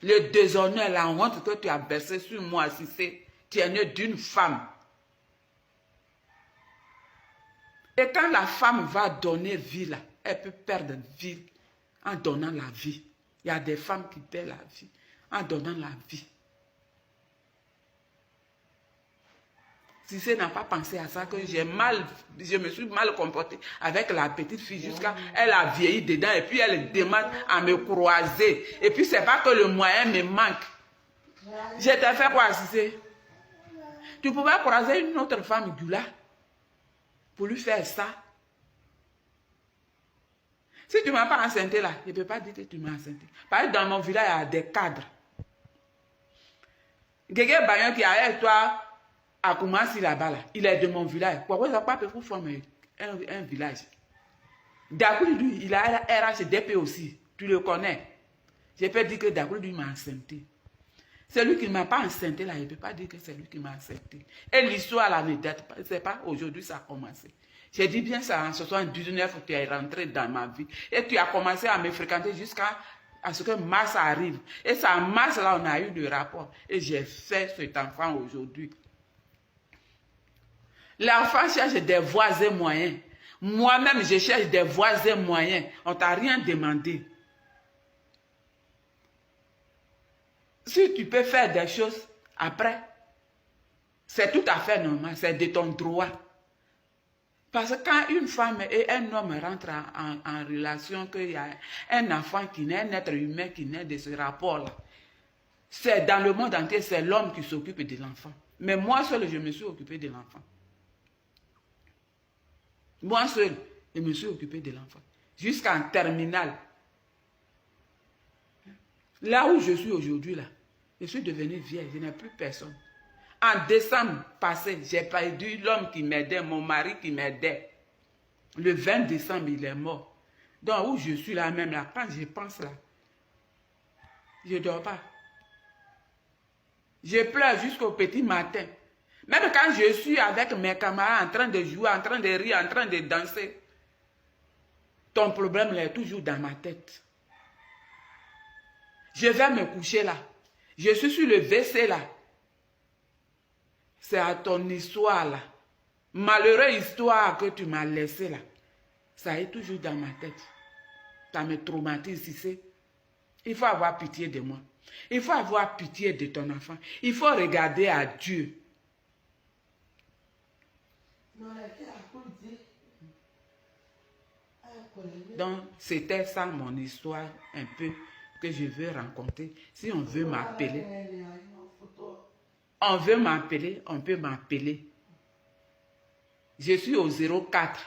Le déshonneur, la honte que tu as versé sur moi, si c'est tu es né d'une femme. Et quand la femme va donner vie, là, elle peut perdre vie en donnant la vie. Il y a des femmes qui perdent la vie en donnant la vie. Si ce n'a pas pensé à ça, que je me suis mal comportée avec la petite fille jusqu'à elle a vieilli dedans et puis elle demande à me croiser. Et puis c'est pas que le moyen me manque. Je t'ai fait quoi, Cissé? Tu pouvais croiser une autre femme Gula pour lui faire ça. Si tu ne m'as pas enceinte là, je ne peux pas dire que tu m'as enceinte. Parce que dans mon village, il y a des cadres. Quelqu'un Bayon qui est toi à Koumassi là-bas, là, il est de mon village. Pourquoi ça pas pour former un village? D'après lui, il a RHDP aussi. Tu le connais. Je peux dire que d'après lui m'a enceinte. C'est lui qui ne m'a pas enceinte là, il ne peut pas dire que c'est lui qui m'a enceinte. Et l'histoire là ne date pas, c'est pas aujourd'hui ça a commencé. J'ai dit bien ça en 79, tu es rentré dans ma vie. Et tu as commencé à me fréquenter jusqu'à ce que mars arrive. Et c'est en mars là on a eu le rapport. Et j'ai fait cet enfant aujourd'hui. L'enfant cherche des voies et moyens. Moi-même, je cherche des voies et moyens. On ne t'a rien demandé. Si tu peux faire des choses après, c'est tout à fait normal, c'est de ton droit. Parce que quand une femme et un homme rentrent en relation, qu'il y a un enfant qui naît, un être humain qui naît de ce rapport-là, c'est dans le monde entier, c'est l'homme qui s'occupe de l'enfant. Mais moi seul, je me suis occupé de l'enfant. Moi seul, je me suis occupé de l'enfant. Jusqu'en terminale. Là où je suis aujourd'hui, là, je suis devenue vieille, je n'ai plus personne. En décembre passé, j'ai perdu l'homme qui m'aidait, mon mari qui m'aidait. Le 20 décembre, il est mort. Donc, où je suis là même, là, quand je pense là, je ne dors pas. Je pleure jusqu'au petit matin. Même quand je suis avec mes camarades en train de jouer, en train de rire, en train de danser, ton problème là, est toujours dans ma tête. Je vais me coucher là. Je suis sur le WC là. C'est à ton histoire là. Malheureuse histoire que tu m'as laissée là. Ça est toujours dans ma tête. Ça me traumatise ici. Il faut avoir pitié de moi. Il faut avoir pitié de ton enfant. Il faut regarder à Dieu. Donc, c'était ça mon histoire un peu que je veux raconter. Si on veut m'appeler, on peut m'appeler. Je suis au 04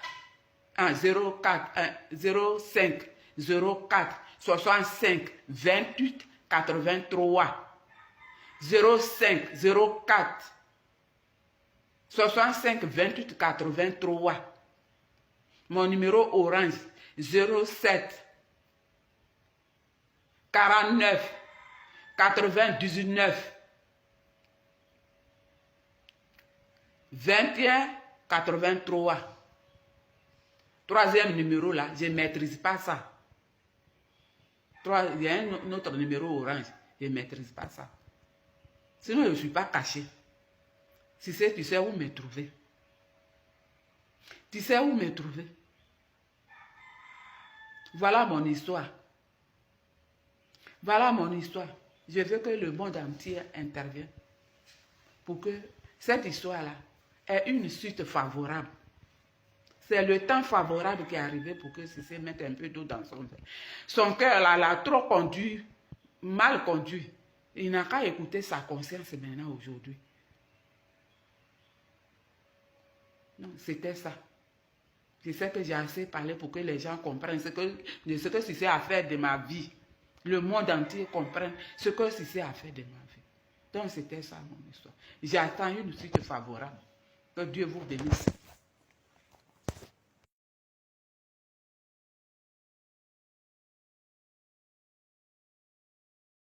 05 04 65 28 83 05 04 65 28 83. Mon numéro orange 07 49 99 21 83. Troisième numéro là, je ne maîtrise pas ça. Il y a un autre numéro orange, je ne maîtrise pas ça. Sinon, je ne suis pas caché. Si c'est, tu sais où me trouver. Tu sais où me trouver. Voilà mon histoire. Voilà mon histoire. Je veux que le monde entier intervienne pour que cette histoire-là ait une suite favorable. C'est le temps favorable qui est arrivé pour que Cissé mette un peu d'eau dans son verre. Son cœur là, l'a trop conduit, mal conduit. Il n'a qu'à écouter sa conscience maintenant aujourd'hui. Non, c'était ça. Je sais que j'ai assez parlé pour que les gens comprennent ce que Cissé a fait de ma vie. Le monde entier comprenne ce que Cissé a fait de ma vie. Donc c'était ça mon histoire. J'attends une suite favorable. Que Dieu vous bénisse.